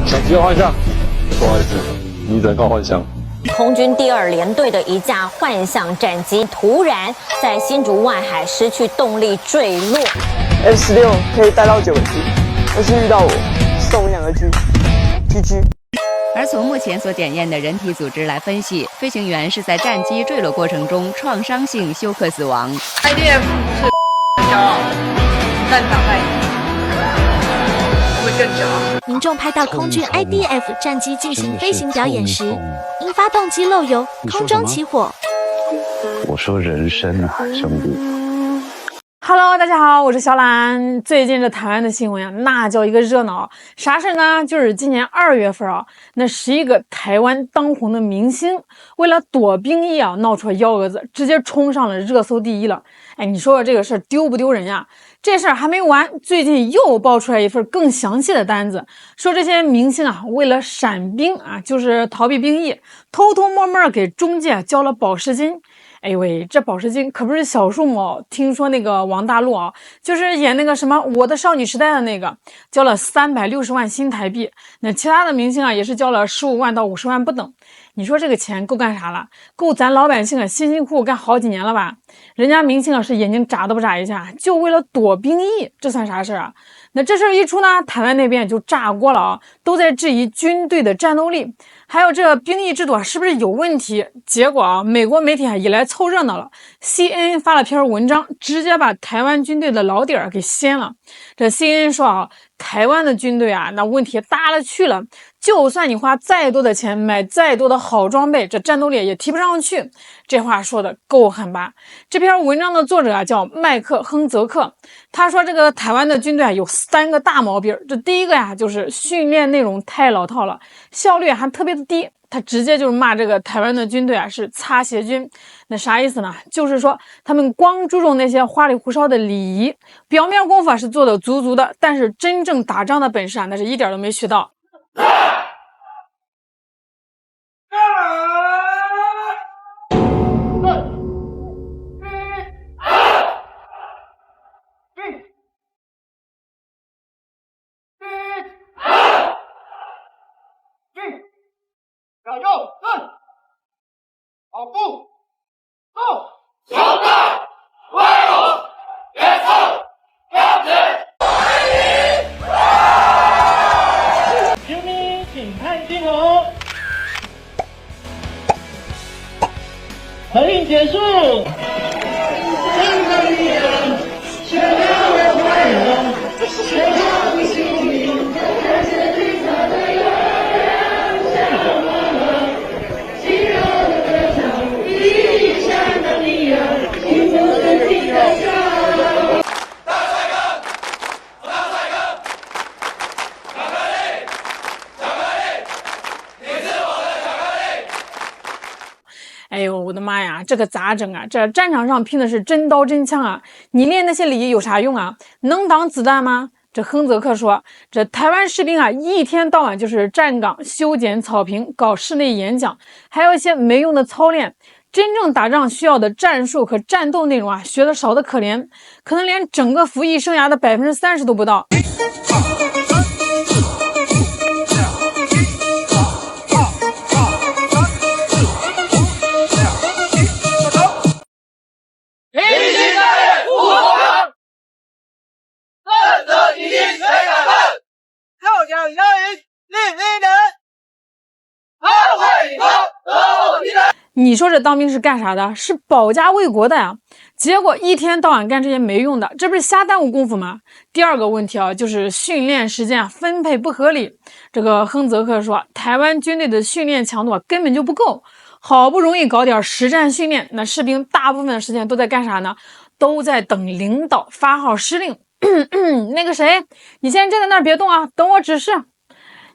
想直接换向，不好意思，你只能靠换向。空军第2联队的一架幻象战机突然在新竹外海失去动力坠落。F16可以带到9个 G， 但是遇到我送2个 G，GG。而从目前所检验的人体组织来分析，飞行员是在战机坠落过程中创伤性休克死亡。IDF 是骄傲，但党派会更骄傲。民众拍到空军 IDF 战机进行飞行表演时，因发动机漏油，空中起火。我说人生啊，兄弟。Hello， 大家好，我是小懒。最近这台湾的新闻啊，那叫一个热闹。啥事呢？就是今年2月份啊，那11个台湾当红的明星，为了躲兵役啊，闹出了幺蛾子，直接冲上了热搜第1了。哎，你说这个事儿丢不丢人呀？这事儿还没完，最近又爆出来一份更详细的单子，说这些明星啊，为了闪兵啊，就是逃避兵役，偷偷摸摸给中介交了保释金。哎喂，这保释金可不是小数目哦！听说那个王大陆啊，就是演那个什么《我的少女时代》的那个，交了360万新台币。那其他的明星啊，也是交了15万到50万不等。你说这个钱够干啥了？够咱老百姓啊辛辛苦苦干好几年了吧？人家明星啊是眼睛眨都不眨一下，就为了躲兵役，这算啥事啊？那这事儿一出呢，台湾那边就炸锅了啊，都在质疑军队的战斗力，还有这兵役制度啊是不是有问题？结果啊，美国媒体啊也来凑热闹了 ，CNN 发了篇文章，直接把台湾军队的老底儿给掀了。这 CNN 说啊，台湾的军队啊，那问题大了去了，就算你花再多的钱买再多的好装备，这战斗力也提不上去。这话说的够狠吧？这篇文章的作者啊叫麦克亨泽克，他说这个台湾的军队啊有3个大毛病。这第一个呀，就是训练内容太老套了，效率还特别的低。他直接就是骂这个台湾的军队啊是擦鞋军。那啥意思呢？就是说他们光注重那些花里胡哨的礼仪，表面功夫啊是做的足足的，但是真正打仗的本事啊那是一点都没学到。加油！跑步，走！强大，威武，严肃，标准。球迷请看镜头，合影结束。真的力量，全要我快乐，谁让你心里感谢最大的力量。哎呦，我的妈呀，这可咋整啊？这战场上拼的是真刀真枪啊！你练那些礼仪有啥用啊？能挡子弹吗？这亨泽克说，这台湾士兵啊，一天到晚就是站岗、修剪草坪、搞室内演讲，还有一些没用的操练。真正打仗需要的战术和战斗内容啊，学的少的可怜，可能连整个服役生涯的30%都不到。你说这当兵是干啥的？是保家卫国的呀！结果一天到晚干这些没用的，这不是瞎耽误功夫吗？第二个问题啊，就是训练时间分配不合理。这个亨泽克说，台湾军队的训练强度根本就不够，好不容易搞点实战训练，那士兵大部分的时间都在干啥呢？都在等领导发号施令。那个谁，你先站在那儿别动啊，等我指示。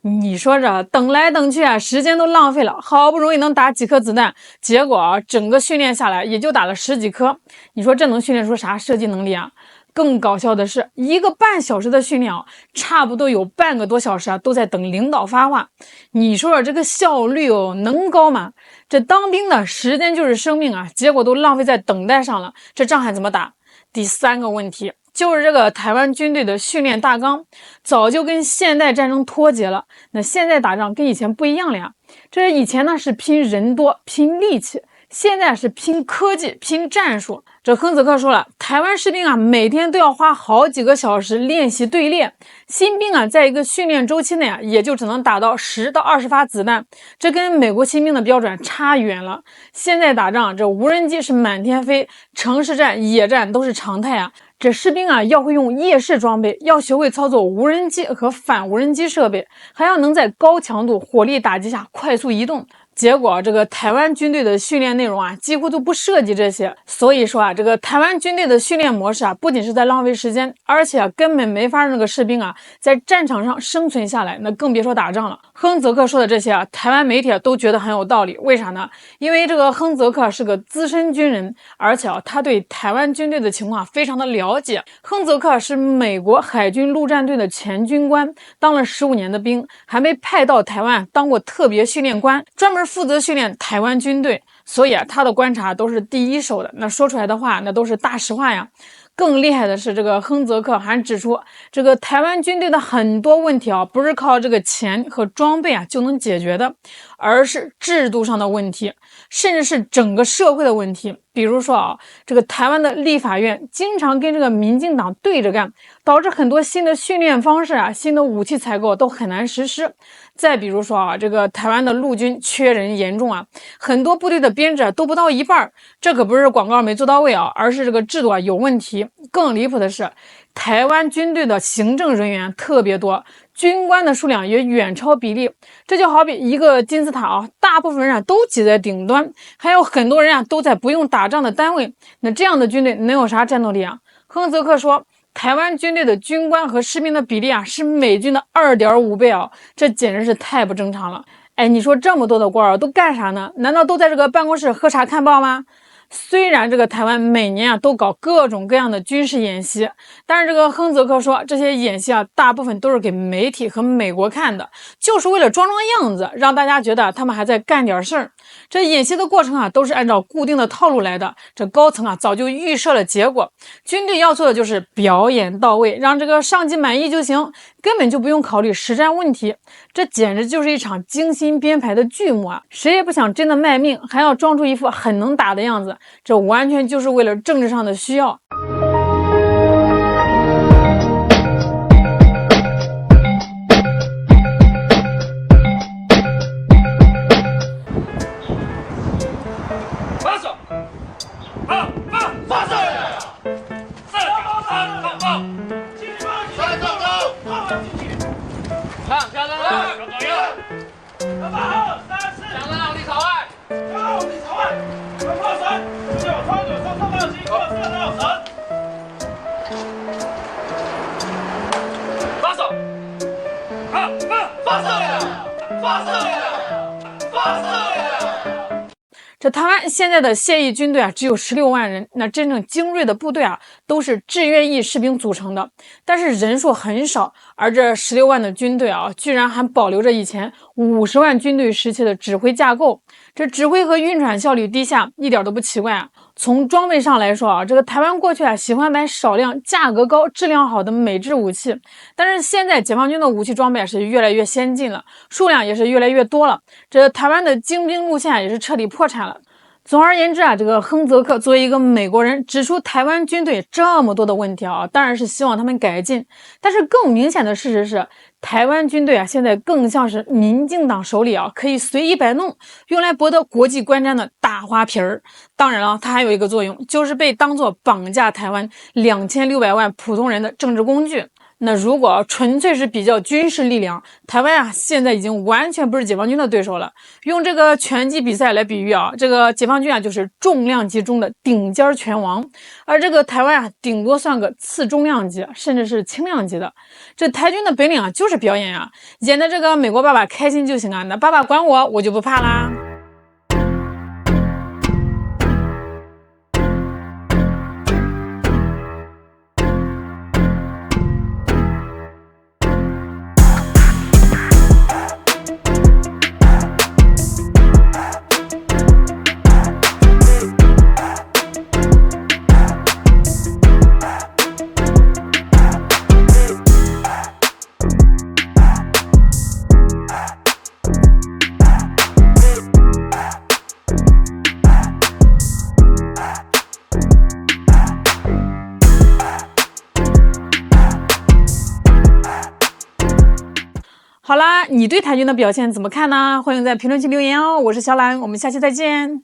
你说这等来等去啊，时间都浪费了，好不容易能打几颗子弹，结果啊，整个训练下来也就打了10几颗。你说这能训练出啥射击能力啊？更搞笑的是，1个半小时的训练啊，差不多有半个多小时啊，都在等领导发话。你说这个效率哦，能高吗？这当兵的时间就是生命啊，结果都浪费在等待上了，这仗还怎么打？第3个问题就是这个台湾军队的训练大纲早就跟现代战争脱节了。那现在打仗跟以前不一样了呀，这以前呢是拼人多拼力气，现在是拼科技拼战术。这亨泽克说了，台湾士兵啊每天都要花好几个小时练习对练，新兵啊在一个训练周期内啊也就只能打到10到20发子弹，这跟美国新兵的标准差远了。现在打仗这无人机是满天飞，城市战野战都是常态啊。这士兵啊要会用夜视装备，要学会操作无人机和反无人机设备，还要能在高强度火力打击下快速移动。结果这个台湾军队的训练内容啊几乎都不涉及这些，所以说啊这个台湾军队的训练模式啊不仅是在浪费时间，而且根本没法让这个士兵啊在战场上生存下来，那更别说打仗了。亨泽克说的这些啊台湾媒体都觉得很有道理，为啥呢？因为这个亨泽克是个资深军人，而且他对台湾军队的情况非常的了解。亨泽克是美国海军陆战队的前军官，当了15年的兵，还被派到台湾当过特别训练官，专门负责训练台湾军队，所以啊他的观察都是第一手的，那说出来的话那都是大实话呀。更厉害的是，这个亨泽克还指出，这个台湾军队的很多问题啊，不是靠这个钱和装备啊就能解决的，而是制度上的问题，甚至是整个社会的问题。比如说啊，这个台湾的立法院经常跟这个民进党对着干，导致很多新的训练方式啊、新的武器采购都很难实施。再比如说啊，这个台湾的陆军缺人严重啊，很多部队的编制都不到一半，这可不是广告没做到位啊，而是这个制度啊有问题。更离谱的是，台湾军队的行政人员特别多，军官的数量也远超比例。这就好比一个金字塔啊，大部分人都挤在顶端，还有很多人都在不用打仗的单位，那这样的军队能有啥战斗力啊？亨泽克说，台湾军队的军官和士兵的比例啊是美军的2.5倍啊，这简直是太不正常了。哎，你说这么多的官儿都干啥呢？难道都在这个办公室喝茶看报吗？虽然这个台湾每年啊都搞各种各样的军事演习，但是这个亨泽克说，这些演习啊大部分都是给媒体和美国看的，就是为了装样子，让大家觉得他们还在干点事儿。这演习的过程啊都是按照固定的套路来的，这高层啊早就预设了结果，军队要做的就是表演到位，让这个上级满意就行，根本就不用考虑实战问题。这简直就是一场精心编排的剧目啊！谁也不想真的卖命，还要装出一副很能打的样子，这完全就是为了政治上的需要。放手！放！放手！放！继续放！走！看，加上了，有左右。2、3、4，加上立朝外，加上立朝外，放绳，9穿9上到心，过射到绳。放手！放手！放手！这台湾现在的现役军队啊只有16万人，那真正精锐的部队啊都是志愿役士兵组成的，但是人数很少，而这16万的军队啊居然还保留着以前50万军队时期的指挥架构，这指挥和运转效率低下一点都不奇怪啊。从装备上来说啊，这个台湾过去啊喜欢买少量价格高质量好的美制武器，但是现在解放军的武器装备是越来越先进了，数量也是越来越多了，这台湾的精兵路线也是彻底破产了。总而言之啊，这个亨泽克作为一个美国人指出台湾军队这么多的问题啊，当然是希望他们改进，但是更明显的事实是，台湾军队啊现在更像是民进党手里啊可以随意摆弄，用来博得国际观瞻的大花瓶儿。当然了，它还有一个作用，就是被当作绑架台湾2600万普通人的政治工具。那如果纯粹是比较军事力量，台湾啊现在已经完全不是解放军的对手了。用这个拳击比赛来比喻啊，这个解放军啊就是重量级中的顶尖拳王，而这个台湾啊顶多算个次重量级，甚至是轻量级的。这台军的本领啊就是表演啊，演的这个美国爸爸开心就行啊，那爸爸管我就不怕啦。好啦，你对台军的表现怎么看呢？欢迎在评论区留言哦。我是小兰，我们下期再见。